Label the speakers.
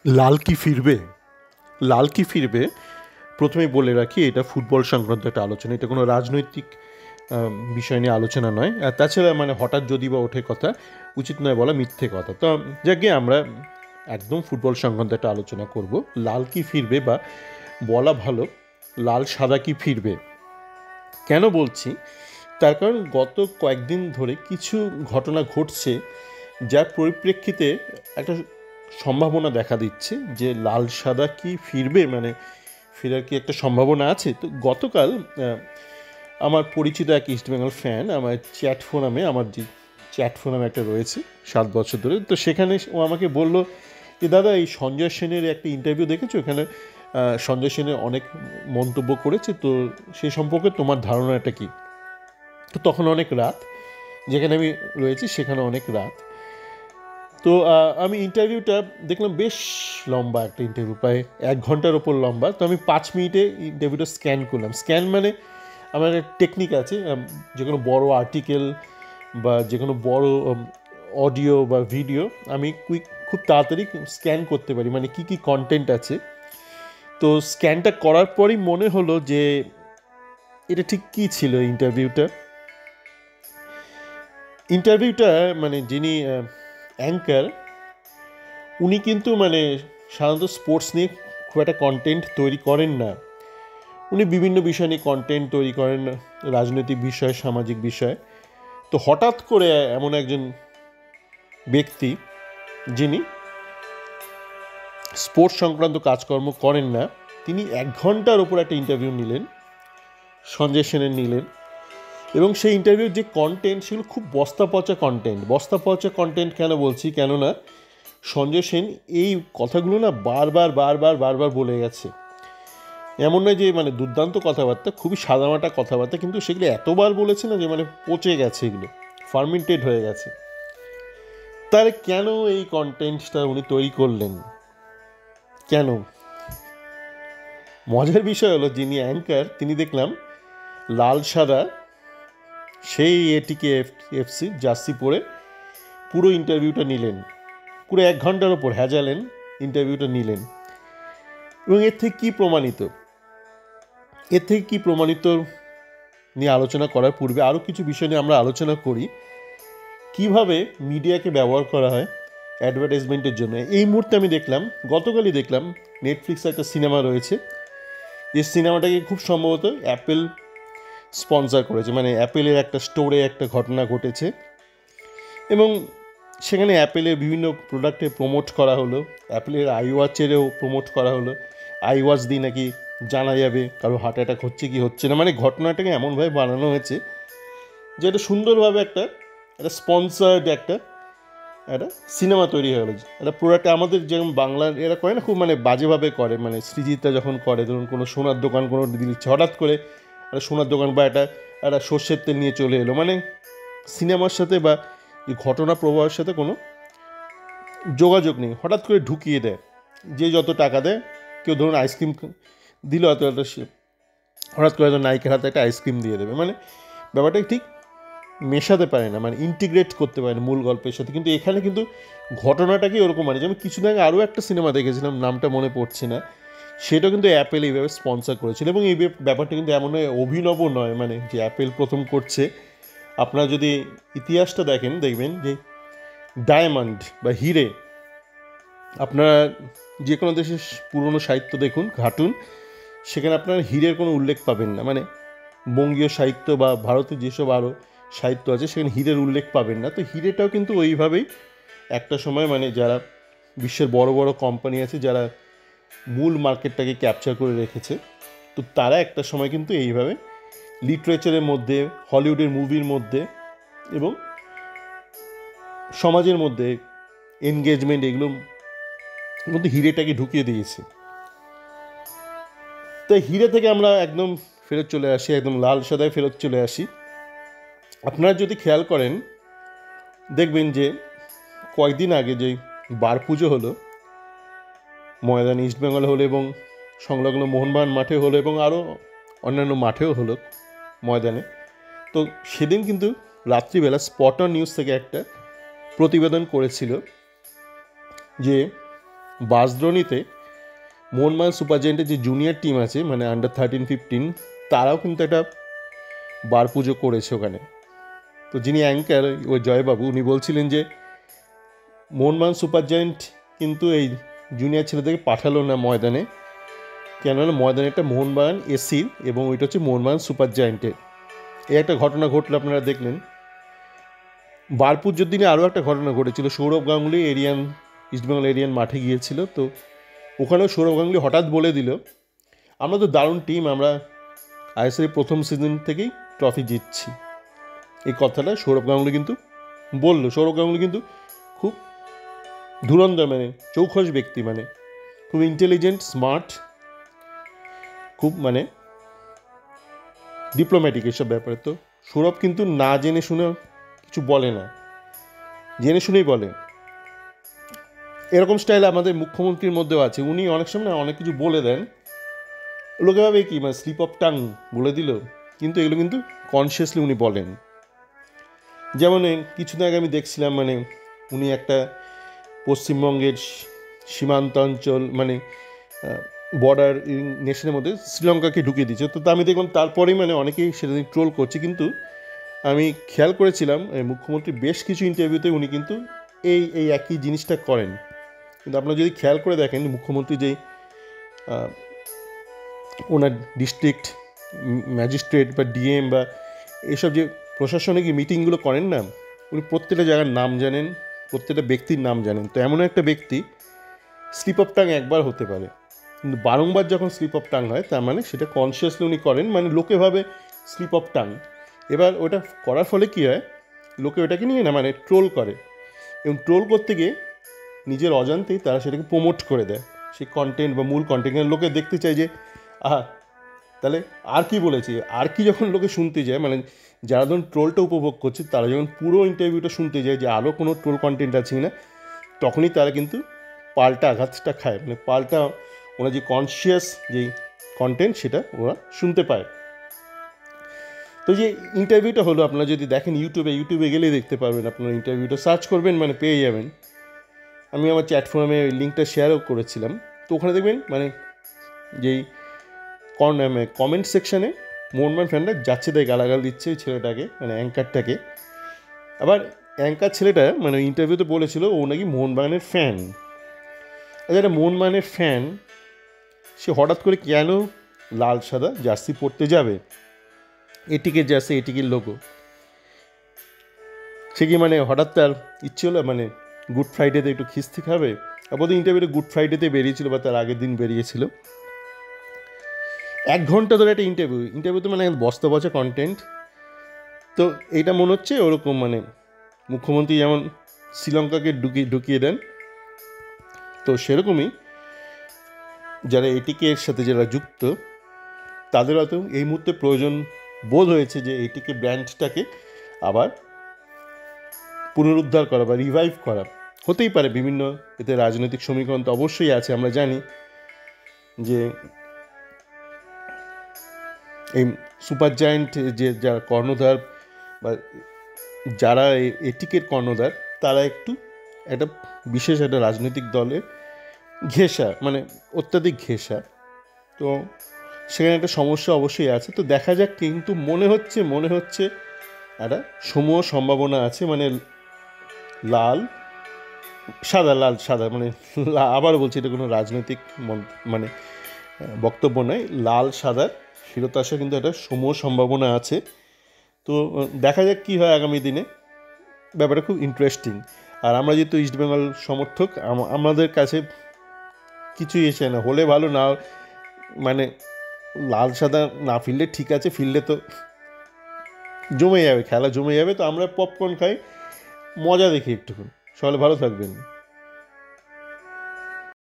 Speaker 1: লাল কি ফিরবে? লাল কি ফিরবে? প্রথমেই বলে রাখি, এটা ফুটবল সংক্রান্ত একটা আলোচনা। এটা কোনো রাজনৈতিক বিষয় নিয়ে আলোচনা নয়। আর তাছাড়া মানে হঠাৎ যদি বা ওঠে কথা, উচিত নয় বলা, মিথ্যে কথা। তো যাকে আমরা একদম ফুটবল সংক্রান্ত একটা আলোচনা করব। লাল কি ফিরবে, বা বলা ভালো লাল সাদা কি ফিরবে। কেন বলছি? তার কারণ গত কয়েকদিন ধরে কিছু ঘটনা ঘটছে, যার পরিপ্রেক্ষিতে একটা সম্ভাবনা দেখা দিচ্ছে যে লাল সাদা কি ফিরবে, মানে ফেরার কি একটা সম্ভাবনা আছে। তো গতকাল আমার পরিচিত এক ইস্টবেঙ্গল ফ্যান আমার চ্যাট ফোরামে, আমার যে চ্যাট ফোরামে একটা রয়েছে 7 বছর ধরে, তো সেখানে ও আমাকে বলল যে দাদা, এই সঞ্জয় সেনের একটা ইন্টারভিউ দেখেছো, এখানে সঞ্জয় সেনের অনেক মন্তব্য করেছে, তো সে সম্পর্কে তোমার ধারণাটা কি? তো তখন অনেক রাত, যেখানে আমি রয়েছি সেখানে অনেক রাত। তো আমি ইন্টারভিউটা দেখলাম, বেশ লম্বা একটা ইন্টারভিউ, প্রায় 1 ঘন্টার ওপর লম্বা। তো আমি 5 মিনিটে ইন্টারভিউটা স্ক্যান করলাম। স্ক্যান মানে আমার একটা টেকনিক আছে, যে কোনো বড়ো আর্টিকেল বা যে কোনো বড়ো অডিও বা ভিডিও আমি খুব তাড়াতাড়ি স্ক্যান করতে পারি, মানে কি কি কন্টেন্ট আছে। তো স্ক্যানটা করার পরই মনে হলো যে এটা ঠিক কী ছিল ইন্টারভিউটা। ইন্টারভিউটা মানে যিনি অ্যাঙ্কার, উনি কিন্তু মানে সাধারণত স্পোর্টস নিয়ে খুব একটা কন্টেন্ট তৈরি করেন না। উনি বিভিন্ন বিষয় নিয়ে কন্টেন্ট তৈরি করেন, রাজনৈতিক বিষয়, সামাজিক বিষয়। তো হঠাৎ করে এমন একজন ব্যক্তি, যিনি স্পোর্টস সংক্রান্ত কাজকর্ম করেন না, তিনি 1 ঘন্টার ওপর একটা ইন্টারভিউ নিলেন, সঞ্জয় সেনের নিলেন। এবং সেই ইন্টারভিউর যে কন্টেন্ট, সেগুলো খুব বস্তা পচা কন্টেন্ট। বস্তা পচা কন্টেন্ট কেন বলছি? কেননা সঞ্জয় সেন এই কথাগুলো না বারবার বারবার বারবার বলে গেছে। এমন নয় যে মানে দুর্দান্ত কথাবার্তা, খুবই সাদামাটা কথাবার্তা, কিন্তু সেগুলো এতবার বলেছে না যে মানে পচে গেছে, এগুলো ফার্মেন্টেড হয়ে গেছে। তাহলে কেন এই কন্টেন্টটা উনি তৈরি করলেন? কেন? মজার বিষয় হলো, যিনি অ্যাঙ্কার তিনি দেখলাম লাল সাদা সেই এটিকে এফসি জার্সি পরে পুরো ইন্টারভিউটা নিলেন, পুরো 1 ঘন্টার ওপর হ্যাজালেন, ইন্টারভিউটা নিলেন। এবং এর থেকে কী প্রমাণিত? এর থেকে কী প্রমাণিত নিয়ে আলোচনা করার পূর্বে আরও কিছু বিষয় নিয়ে আমরা আলোচনা করি, কিভাবে মিডিয়াকে ব্যবহার করা হয় অ্যাডভার্টাইজমেন্টের জন্য। এই মুহূর্তে আমি দেখলাম, গতকালই দেখলাম, নেটফ্লিক্সে একটা সিনেমা রয়েছে, যে সিনেমাটাকে খুব সম্ভবত অ্যাপেল স্পন্সর করেছে, মানে অ্যাপেলের একটা স্টোরে একটা ঘটনা ঘটেছে, এবং সেখানে অ্যাপেলের বিভিন্ন প্রোডাক্টে প্রমোট করা হলো, অ্যাপেলের আইওয়াচেরও প্রমোট করা হলো। আইওয়াচ দিয়ে নাকি জানা যাবে কারো হার্ট অ্যাটাক হচ্ছে কি হচ্ছে না, মানে ঘটনাটাকে এমনভাবে বানানো হয়েছে যে এটা সুন্দরভাবে একটা একটা স্পন্সার্ড একটা একটা সিনেমা তৈরি হয়ে গেলো। একটা প্রোডাক্ট আমাদের যেমন বাংলার এরা করে না, খুব মানে বাজেভাবে করে, মানে সৃজিতটা যখন করে, ধরুন কোনো সোনার দোকান কোনো দিচ্ছে, হঠাৎ করে একটা সোনার দোকান বা একটা একটা সর্ষের তেল নিয়ে চলে এলো, মানে সিনেমার সাথে বা এই ঘটনা প্রবাহের সাথে কোনো যোগাযোগ নেই, হঠাৎ করে ঢুকিয়ে দেয়। যে যত টাকা দেয়, কেউ ধরুন আইসক্রিম দিল, হয়তো হঠাৎ করে হয়তো নায়িকার হাতে একটা আইসক্রিম দিয়ে দেবে, মানে ব্যাপারটা ঠিক মেশাতে পারে না, মানে ইন্টিগ্রেট করতে পারে না মূল গল্পের সাথে। কিন্তু এখানে কিন্তু ঘটনাটাকে ওরকম, মানে যেমন কিছুদিন আগে আরও একটা সিনেমা দেখেছিলাম, নামটা মনে পড়ছে না, সেটা কিন্তু অ্যাপেল এইভাবে স্পন্সর করেছিল। এবং এই ব্যাপারটা কিন্তু এমন অভিনব নয়, মানে যে অ্যাপেল প্রথম করছে। আপনারা যদি ইতিহাসটা দেখেন, দেখবেন যে ডায়মন্ড বা হিরে, আপনারা যে কোনো দেশের পুরনো সাহিত্য দেখুন, ঘাটুন, সেখানে আপনারা হীরের কোনো উল্লেখ পাবেন না। মানে বঙ্গীয় সাহিত্য বা ভারতের যেসব আরও সাহিত্য আছে, সেখানে হীরের উল্লেখ পাবেন না। তো হীরেটাও কিন্তু ওইভাবেই একটা সময়, মানে যারা বিশ্বের বড় বড় কোম্পানি আছে, যারা মূল মার্কেটটাকে ক্যাপচার করে রেখেছে, তো তারা একটা সময় কিন্তু এইভাবে লিটারেচারের মধ্যে, হলিউডের মুভির মধ্যে এবং সমাজের মধ্যে এনগেজমেন্ট, এগুলোর মধ্যে হিরেটাকে ঢুকিয়ে দিয়েছে। তাই হিরে থেকে আমরা একদম ফেরত চলে আসি, একদম লাল সাদায় ফেরত চলে আসি। আপনারা যদি খেয়াল করেন, দেখবেন যে কয়েকদিন আগে যে বার পুজো হলো, ময়দান ইস্টবেঙ্গল হলো এবং সংলগ্ন মোহনবাগান মাঠে হলো এবং আরও অন্যান্য মাঠেও হলো, ময়দানে। তো সেদিন কিন্তু রাত্রিবেলা স্পট অন নিউজ থেকে একটা প্রতিবেদন করেছিল যে বাঁশদ্রোণীতে মোহনবাগান সুপার জায়েন্টের যে জুনিয়র টিম আছে মানে আন্ডার 13-15, তারাও কিন্তু একটা বার পুজো করেছে ওখানে। তো যিনি অ্যাঙ্কার ওই জয়বাবু, উনি বলছিলেন যে মোহনবাগান সুপার জায়েন্ট কিন্তু এই জুনিয়র ছেলেদেরকে পাঠালো না ময়দানে, কেননা ময়দানে একটা মোহনবাগান এসির এবং ওইটা হচ্ছে মোহনবাগান সুপার জায়েন্টের। এই একটা ঘটনা ঘটলো, আপনারা দেখলেন। বার পুজোর দিনে আরও একটা ঘটনা ঘটেছিল। সৌরভ গাঙ্গুলি ইস্টবেঙ্গল এরিয়ান মাঠে গিয়েছিল, তো ওখানেও সৌরভ গাঙ্গুলি হঠাৎ বলে দিল, আমরা তো দারুণ টিম, আমরা আইএসএল প্রথম সিজন থেকেই ট্রফি জিতছি। এই কথাটা সৌরভ গাঙ্গুলি কিন্তু বললো। সৌরভ গাঙ্গুলি কিন্তু খুব ধুরন্ধর, মানে চৌখস ব্যক্তি, মানে খুব ইন্টেলিজেন্ট, স্মার্ট, খুব মানে ডিপ্লোম্যাটিক এসব ব্যাপারে। তো সৌরভ কিন্তু না জেনে শুনে কিছু বলে না, জেনে শুনেই বলে। এরকম স্টাইল আমাদের মুখ্যমন্ত্রীর মধ্যেও আছে। উনি অনেক সময় অনেক কিছু বলে দেন, লোকে ভাবে কি মানে স্লিপ অফ টাং বলে দিল, কিন্তু এগুলো কিন্তু কনসিয়াসলি উনি বলেন। যেমন কিছুদিন আগে আমি দেখছিলাম, মানে উনি একটা পশ্চিমবঙ্গের সীমান্ত অঞ্চল মানে বর্ডার নেশনের মধ্যে শ্রীলঙ্কাকে ঢুকিয়ে দিচ্ছে। তো আমি দেখলাম তারপরেই মানে অনেকেই সেটা ট্রোল করছে, কিন্তু আমি খেয়াল করেছিলাম মুখ্যমন্ত্রী বেশ কিছু ইন্টারভিউতে উনি কিন্তু এই একই জিনিসটা করেন। কিন্তু আপনারা যদি খেয়াল করে দেখেন, মুখ্যমন্ত্রী যেই ওনার ডিস্ট্রিক্ট ম্যাজিস্ট্রেট বা ডিএম বা এসব যে প্রশাসনিক মিটিংগুলো করেন না, উনি প্রত্যেকটা জায়গার নাম জানেন, প্রত্যেকটা ব্যক্তির নাম জানেন। তো এমন একটা ব্যক্তি স্লিপ অফ টাং একবার হতে পারে, কিন্তু বারংবার যখন স্লিপ অফ টাং হয় তার মানে সেটা কনসিয়াসলি উনি করেন, মানে লোকে ভাবে স্লিপ অফ টাং। এবার ওটা করার ফলে কী হয়, লোকে ওটাকে নিয়ে না মানে ট্রোল করে, এবং ট্রোল করতে গিয়ে নিজের অজান্তেই তারা সেটাকে প্রমোট করে দেয়, সেই কন্টেন্ট বা মূল কন্টেন্ট। লোকে দেখতে চায় যে আহা তাহলে আর কি বলেছে, আর কি যখন লোকে শুনতে যায়, মানে যারা ধরুন ট্রোলটা উপভোগ করছে তারা যখন পুরো ইন্টারভিউটা শুনতে যায় যে আরও কোনো ট্রোল কন্টেন্ট আছে কিনা, তখনই তারা কিন্তু পাল্টা আঘাতটা খায়, মানে পাল্টা ওরা যে কনসিয়াস যেই কন্টেন্ট সেটা ওরা শুনতে পায়। তো যে ইন্টারভিউটা হলো, আপনারা যদি দেখেন ইউটিউবে গেলেই দেখতে পারবেন, আপনারা ইন্টারভিউটা সার্চ করবেন মানে পেয়ে যাবেন। আমি আমার চ্যাট ফোরামে ওই লিঙ্কটা শেয়ারও করেছিলাম। তো ওখানে দেখবেন মানে যেই কমেন্ট সেকশানে মোহনবাগান ফ্যানরা যাচ্ছে তাই গালাগাল দিচ্ছে ওই ছেলেটাকে, মানে অ্যাঙ্কারটাকে। আবার অ্যাঙ্কার ছেলেটা মানে ইন্টারভিউতে বলেছিল ও নাকি মোহনবাগানের ফ্যান। আচ্ছা, একটা মোহনবাগানের ফ্যান সে হঠাৎ করে কেন লাল সাদা জার্সি পরতে যাবে? এটিকের জার্সি, এটিকের লোগো, সে কি মানে হঠাৎ তার ইচ্ছে হলো মানে গুড ফ্রাইডেতে একটু খিস্তি খাবে? আপাতত ইন্টারভিউটা গুড ফ্রাইডেতে বেরিয়েছিল বা তার আগের দিন বেরিয়েছিল। 1 ঘন্টা ধরে একটা ইন্টারভিউতে মানে বস্তা বচা কন্টেন্ট। তো এইটা মনে হচ্ছে ওরকম, মানে মুখ্যমন্ত্রী যেমন শ্রীলঙ্কাকে ঢুকিয়ে দেন, তো সেরকমই যারা এটিকের সাথে যারা যুক্ত তাদের হয়তো এই মুহূর্তে প্রয়োজন বোধ হয়েছে যে এটিকে ব্র্যান্ডটাকে আবার পুনরুদ্ধার করা বা রিভাইভ করা। হতেই পারে বিভিন্ন এতে রাজনৈতিক সমীকরণ তো অবশ্যই আছে। আমরা জানি যে এই সুপার জায়েন্ট যে যারা কর্ণধার বা যারা এটিকের কর্ণধার, তারা একটা বিশেষ একটা রাজনৈতিক দলের ঘেঁষা, মানে অত্যাধিক ঘেঁষা। তো সেখানে একটা সমস্যা অবশ্যই আছে। তো দেখা যাক, কিন্তু মনে হচ্ছে একটা সমূহ সম্ভাবনা আছে, মানে লাল সাদা মানে আবার বলছি এটা কোনো রাজনৈতিক মানে বক্তব্য নয়, লাল সাদার ফেরত আসা কিন্তু একটা সমূহ সম্ভাবনা আছে। তো দেখা যাক কী হয় আগামী দিনে, ব্যাপারটা খুব ইন্টারেস্টিং। আর আমরা যেহেতু ইস্টবেঙ্গল সমর্থক, আমাদের কাছে কিছুই এসে না, হলে ভালো, না মানে লাল সাদা না ফিরলে ঠিক আছে, ফিরলে তো জমে যাবে, খেলা জমে যাবে। তো আমরা পপকর্ন খাই, মজা দেখি একটুখানি। সবাই ভালো থাকবেন।